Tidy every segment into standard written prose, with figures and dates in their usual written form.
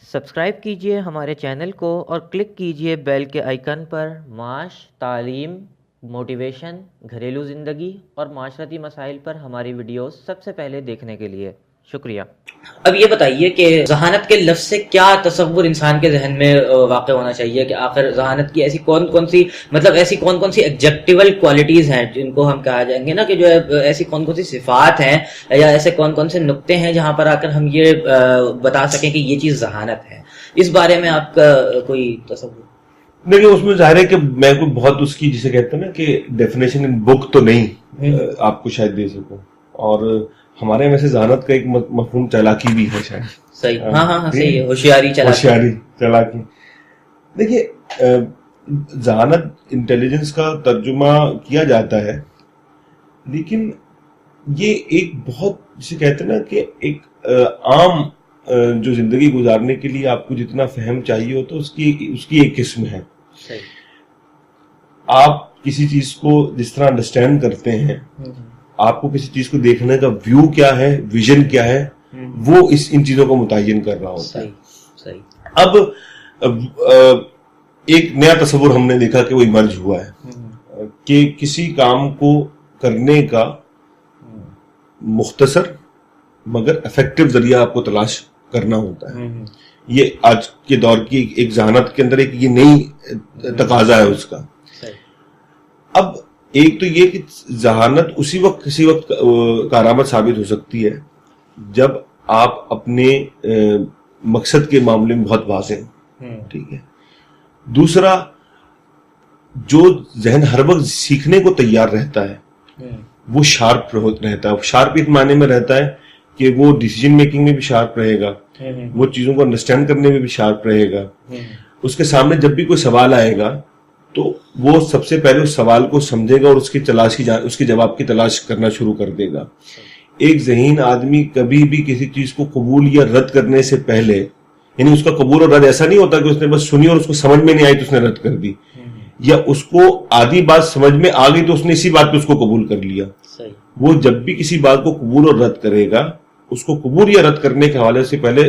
Subscribe کیجیے ہمارے channel کو اور کلک کیجیے بیل کے آئیکن پر معاش، تعلیم، موٹیویشن، گھریلو زندگی اور معاشرتی مسائل پر ہماری ویڈیوز سب سے پہلے دیکھنے کے لیے شکریہ۔ اب یہ بتائیے کہ ذہانت کے لفظ سے کیا تصور انسان کے ذہن میں واقع ہونا چاہیے کہ آخر ذہانت کی ایسی کون کون سی ایگزیکٹیول کوالٹیز ہیں جن کو ہم کہا جائیں گے نا، کہ جو ہے ایسی کون کون سی صفات ہیں یا ایسے کون کون سے نقطے ہیں جہاں پر آ کر ہم یہ بتا سکیں کہ یہ چیز ذہانت ہے۔ اس بارے میں آپ کا کوئی تصور؟ دیکھیں، اس میں ظاہر ہے کہ میں کوئی بہت اس کی جسے کہتے ہیں نا کہ ڈیفینیشن ان بک تو نہیں آپ کو شاید دے سکوں، اور ہمارے میں سے ذہانت کا ایک مفہوم چالاکی بھی ہے شاید۔ صحیح، ہاں صحیح ہے، ہوشیاری چالاکی۔ دیکھیے، ذہانت انٹیلیجنس کا ترجمہ کیا جاتا ہے، لیکن یہ ایک بہت جسے کہتے ہیں نا کہ ایک عام جو زندگی گزارنے کے لیے آپ کو جتنا فہم چاہیے ہوتا ہے اس کی ایک قسم ہے۔ آپ کسی چیز کو جس طرح انڈرسٹینڈ کرتے ہیں، آپ کو کسی چیز کو دیکھنے کا ویو کیا ہے، ویژن کیا ہے، وہ ان چیزوں کو متعین کر رہا ہوتا ہے۔ اب ایک نیا تصور ہم نے دیکھا کہ وہ ایمرج ہوا ہے کہ کسی کام کو کرنے کا مختصر مگر افیکٹو ذریعہ آپ کو تلاش کرنا ہوتا ہے۔ یہ آج کے دور کی ایک ذہانت کے اندر ایک یہ نئی تقاضا ہے اس کا۔ اب ایک تو یہ کہ ذہانت کسی وقت کارآمد ثابت ہو سکتی ہے جب آپ اپنے مقصد کے معاملے میں بہت واضح ہیں، ٹھیک ہے۔ دوسرا، جو ذہن ہر وقت سیکھنے کو تیار رہتا ہے وہ شارپ رہتا ہے۔ شارپ اس معنی میں رہتا ہے کہ وہ ڈیسیجن میکنگ میں بھی شارپ رہے گا، وہ چیزوں کو انڈرسٹینڈ کرنے میں بھی شارپ رہے گا۔ اس کے سامنے جب بھی کوئی سوال آئے گا تو وہ سب سے پہلے اس سوال کو سمجھے گا اور اس کے جواب کی تلاش کرنا شروع کر دے گا۔ ایک ذہین آدمی کبھی بھی کسی چیز کو قبول یا رد کرنے سے پہلے، یعنی اس کا قبول اور رد ایسا نہیں ہوتا کہ اس نے بس سنی اور اس کو سمجھ میں نہیں آئی تو اس نے رد کر دی، یا اس کو آدھی بات سمجھ میں آ گئی تو اس نے اسی بات پہ اس کو قبول کر لیا۔ وہ جب بھی کسی بات کو قبول اور رد کرے گا، اس کو قبول یا رد کرنے کے حوالے سے پہلے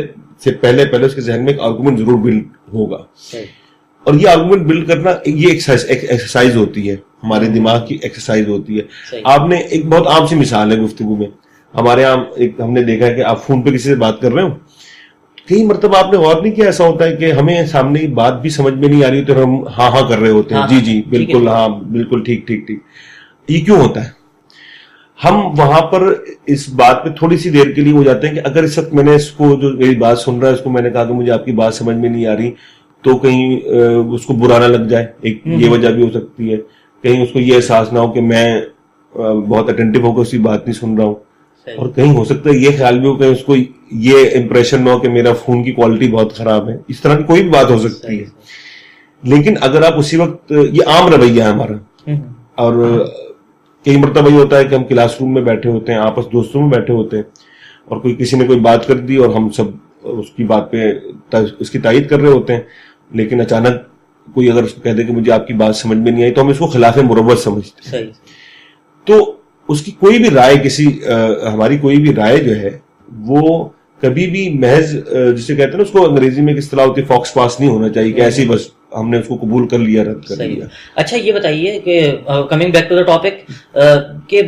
اس کے ذہن میں ایک آرگومنٹ ضرور بلڈ ہوگا، اور یہ آرگومنٹ بلڈ کرنا یہ ایکسرسائز ہوتی ہے، ہمارے دماغ کی ایکسرسائز ہوتی ہے۔ آپ نے ایک بہت عام سی مثال ہے گفتگو میں، ہمارے یہاں ہم نے دیکھا ہے کہ آپ فون پہ کسی سے بات کر رہے ہو، کئی مرتبہ آپ نے غور نہیں کیا ایسا ہوتا ہے کہ ہمیں سامنے کی بات بھی سمجھ میں نہیں آ رہی تو ہم ہاں کر رہے ہوتے ہیں، جی بالکل، ہاں بالکل، ٹھیک۔ یہ کیوں ہوتا ہے؟ ہم وہاں پر اس بات پہ تھوڑی سی دیر کے لیے ہو جاتے ہیں کہ اگر اس وقت میں نے اس کو جو میری بات سن رہا ہے اس کو میں نے کہا کہ مجھے آپ کی بات سمجھ میں نہیں آ رہی تو کہیں اس کو برا نہ لگ جائے، ایک یہ وجہ بھی ہو سکتی ہے، کہیں اس کو یہ احساس نہ ہو کہ میں بہت اٹینٹو ہو کر اس کی بات نہیں سن رہا ہوں، اور کہیں ہو سکتا ہے یہ خیال بھی ہو کہ اس کو یہ امپریشن نہ ہو کہ میرا فون کی کوالٹی بہت خراب ہے۔ اس طرح کی کوئی بھی بات ہو سکتی ہے، لیکن اگر آپ اسی وقت، یہ عام رویہ ہے ہمارا، اور کئی مرتبہ یہ ہوتا ہے کہ ہم کلاس روم میں بیٹھے ہوتے ہیں، آپس دوستوں میں بیٹھے ہوتے ہیں، اور کسی نے کوئی بات کر دی اور ہم سب اس کی بات پہ اس کی تائید کر رہے ہوتے ہیں، لیکن اچانک کوئی اگر اس کو کہہ دے کہ مجھے آپ کی بات سمجھ میں نہیں آئی تو ہم اس کو خلاف مروت سمجھتے ہیں۔ تو اس کی کوئی بھی رائے ہماری کوئی بھی رائے جو ہے وہ کبھی بھی محض جسے کہتے ہیں نا، اس کو انگریزی میں کس طرح ہوتی ہے، فاکس پاس نہیں ہونا چاہیے کہ ایسی بس ہم نے اس کو قبول کر لیا، رد کر لیا۔ اچھا یہ بتائیے کہ coming back to the topic, کہ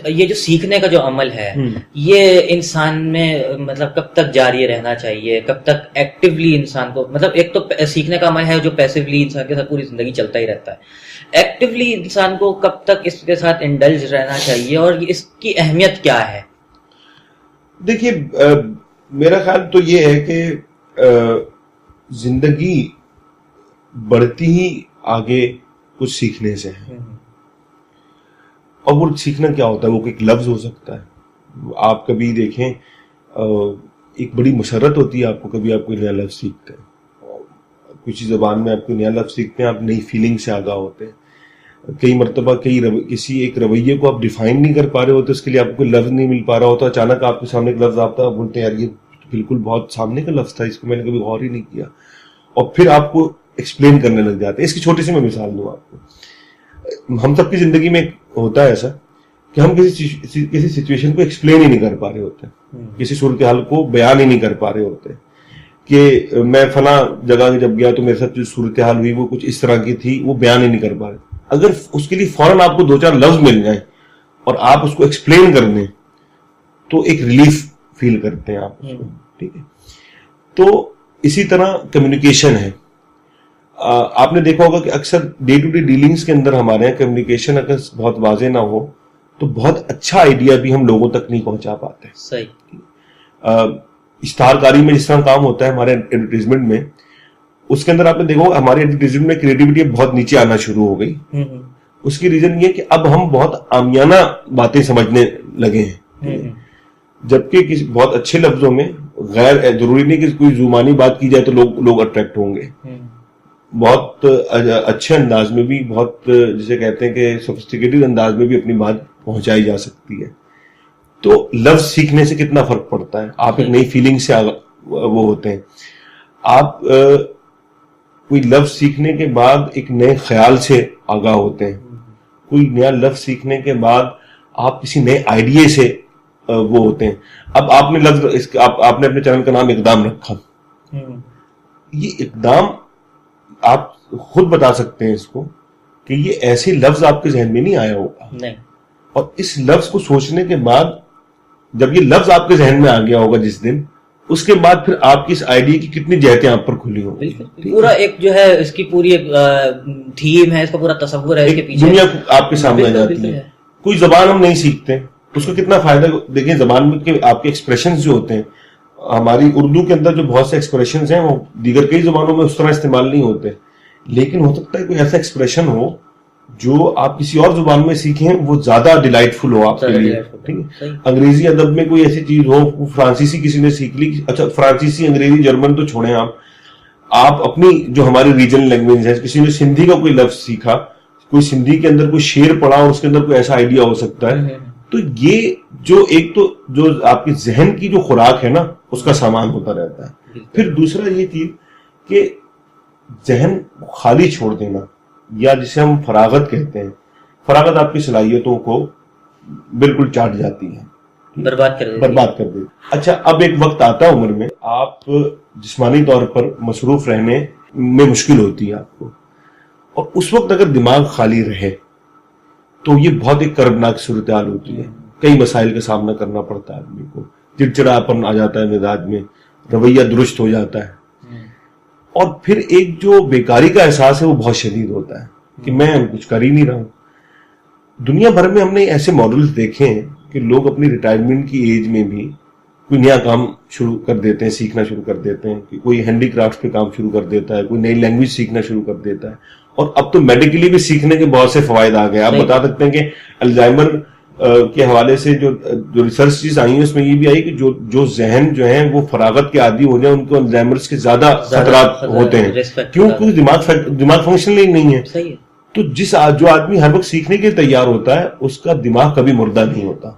یہ جو سیکھنے کا جو عمل ہے یہ انسان میں مطلب کب تک جاری رہنا چاہیے، کب تک ایکٹیولی انسان کو، مطلب ایک تو سیکھنے کا عمل ہے جو پیسیولی انسان کے ساتھ پوری زندگی چلتا ہی رہتا ہے، ایکٹیولی انسان کو کب تک اس کے ساتھ انڈلج رہنا چاہیے اور اس کی اہمیت کیا ہے؟ دیکھیے، میرا خیال تو یہ ہے کہ زندگی بڑھتی ہی آگے کچھ سیکھنے سے ہے، اور وہ سیکھنا کیا ہوتا ہے؟ وہ ایک لفظ ہو سکتا ہے، آپ کبھی دیکھیں ایک بڑی مسرت ہوتی ہے آپ کو، کبھی آپ کوئی نیا لفظ سیکھتے ہیں، کسی زبان میں آپ کوئی نیا لفظ سیکھتے ہیں، آپ نئی فیلنگ سے آگاہ ہوتے ہیں۔ کئی مرتبہ کسی ایک رویے کو آپ ڈیفائن نہیں کر پا رہے ہوتے، اس کے لیے آپ کو کوئی لفظ نہیں مل پا رہا ہوتا، اچانک آپ کے سامنے ایک لفظ آتا ہے، آپ بولتے ہیں یار یہ بالکل بہت سامنے کا لفظ تھا، اس کو میں نے کبھی غور ہی نہیں کیا، اور پھر آپ کو ایکسپلین کرنے لگ جاتے ہیں۔ اس کی چھوٹی سی میں مثال دوں آپ کو، ہم سب کی زندگی میں ہوتا ہے ایسا کہ ہم کسی سچویشن کو ایکسپلین ہی نہیں کر پا رہے ہوتے، کسی صورتحال کو بیان ہی نہیں کر پا رہے ہوتے، کہ میں فلاں جگہ جب گیا تو میرے ساتھ جو صورتحال ہوئی وہ کچھ اس طرح کی تھی, وہ بیان ہی نہیں کر پا رہے. اگر اس کے لیے فوراً آپ کو 2-4 لفظ مل جائیں اور آپ اس کو ایکسپلین کر دیں تو ایک ریلیف فیل کرتے ہیں آپ اس کو. ٹھیک ہے, تو اسی طرح کمیونیکیشن ہے. آپ نے دیکھا ہوگا کہ اکثر ڈے ٹو ڈے ڈیلنگز کے اندر ہمارے یہاں کمیونیکیشن اگر بہت واضح نہ ہو تو بہت اچھا آئیڈیا بھی ہم لوگوں تک نہیں پہنچا پاتے. صحیح. اشتہار کاری میں جس طرح کام ہوتا ہے ہمارے ایڈورٹیزمنٹ میں, اس کے اندر آپ نے دیکھا ہوگا ہمارے ایڈورٹیزمنٹ میں کریٹیوٹی بہت نیچے آنا شروع ہو گئی. اس کی ریزن یہ کہ اب ہم بہت عامیانہ باتیں سمجھنے لگے ہیں, جبکہ بہت اچھے لفظوں میں, غیر ضروری نہیں کہ کوئی زبانی بات کی جائے تو لوگ اٹریکٹ ہوں گے. بہت اچھے انداز میں بھی, بہت جسے کہتے ہیں کہ سوفسٹیکیٹڈ انداز میں بھی اپنی بات پہنچائی جا سکتی ہے. تو لفظ سیکھنے سے کتنا فرق پڑتا ہے. آپ ایک نئی فیلنگ سے وہ ہوتے ہیں. آپ کوئی لفظ سیکھنے کے بعد ایک نئے خیال سے آگاہ ہوتے ہیں. کوئی نیا لفظ سیکھنے کے بعد آپ کسی نئے آئیڈیا سے وہ ہوتے ہیں. اب آپ نے لفظ آپ نے اپنے چینل کا نام اقدام رکھا. یہ اقدام آپ خود بتا سکتے ہیں اس کو کہ یہ ایسے لفظ آپ کے ذہن میں نہیں آیا ہوگا. نہیں. اور اس لفظ کو سوچنے کے بعد جب یہ لفظ آپ کے ذہن میں آ گیا ہوگا جس دن, اس کے بعد پھر آپ کی اس آئیڈیا کی کتنی جہتیں آپ پر کھلی ہوں گی. پورا ایک جو ہے اس کی پوری ایک تھیم ہے, اس کا پورا تصور ہے, اس کے پیچھے دنیا آپ کے سامنے آ جاتی ہے. کوئی زبان ہم نہیں سیکھتے, اس کو کتنا فائدہ. دیکھیں زبان میں آپ کے ایکسپریشنز جو ہوتے ہیں, ہماری اردو کے اندر جو بہت سے ایکسپریشنز ہیں وہ دیگر کئی زبانوں میں اس طرح استعمال نہیں ہوتے, لیکن ہو سکتا ہے کوئی ایسا ایکسپریشن ہو جو آپ کسی اور زبان میں سیکھیں وہ زیادہ ڈیلائٹ فل ہو آپ کے لیے. ٹھیک ہے, انگریزی ادب میں کوئی ایسی چیز ہو, فرانسیسی کسی نے سیکھ لی, اچھا فرانسیسی انگریزی جرمن تو چھوڑیں, آپ اپنی جو ہماری ریجنل لینگویج ہے, کسی نے سندھی کا کوئی لفظ سیکھا, کوئی سندھی کے اندر کوئی شعر پڑھا اور اس کے اندر کوئی ایسا آئیڈیا ہو سکتا ہے. تو یہ جو ایک تو جو آپ کے ذہن کی جو خوراک ہے نا اس کا سامان ہوتا رہتا ہے. پھر دوسرا یہ چیز کہ ذہن خالی چھوڑ دینا, یا جسے ہم فراغت کہتے ہیں, فراغت آپ کی صلاحیتوں کو بالکل چاٹ جاتی ہے, برباد کر دیتی. اچھا, اب ایک وقت آتا ہے عمر میں آپ جسمانی طور پر مصروف رہنے میں مشکل ہوتی ہے آپ کو, اور اس وقت اگر دماغ خالی رہے تو یہ بہت ایک کربناک صورتحال ہوتی ہے. کئی مسائل کا سامنا کرنا پڑتا ہے آدمی کو, چڑچڑاپن آ جاتا ہے مزاج میں, رویہ درست ہو جاتا ہے, اور پھر ایک جو بیکاری کا احساس ہے وہ بہت شدید ہوتا ہے کہ میں کچھ کر ہی نہیں رہا ہوں. دنیا بھر میں ہم نے ایسے ماڈلز دیکھے ہیں کہ لوگ اپنی ریٹائرمنٹ کی ایج میں بھی کوئی نیا کام شروع کر دیتے ہیں, سیکھنا شروع کر دیتے ہیں, کہ کوئی ہینڈی کرافٹ پہ کام شروع کر دیتا ہے, کوئی نئی لینگویج سیکھنا شروع کر دیتا ہے. اور اب تو میڈیکلی بھی سیکھنے کے بہت سے فوائد آ گئے. آپ بتا سکتے ہیں کہ الزائمر کے حوالے سے جو ریسرچ چیز آئی ہیں اس میں یہ بھی آئی کہ جو ذہن جو ہیں وہ فراغت کے عادی ہو جائیں ان کو الزائمرس کے زیادہ خطرات ہوتے ہیں, کیونکہ دماغ فنکشن نہیں ہے. تو جو آدمی ہر وقت سیکھنے کے لیے تیار ہوتا ہے اس کا دماغ کبھی مردہ نہیں ہوتا.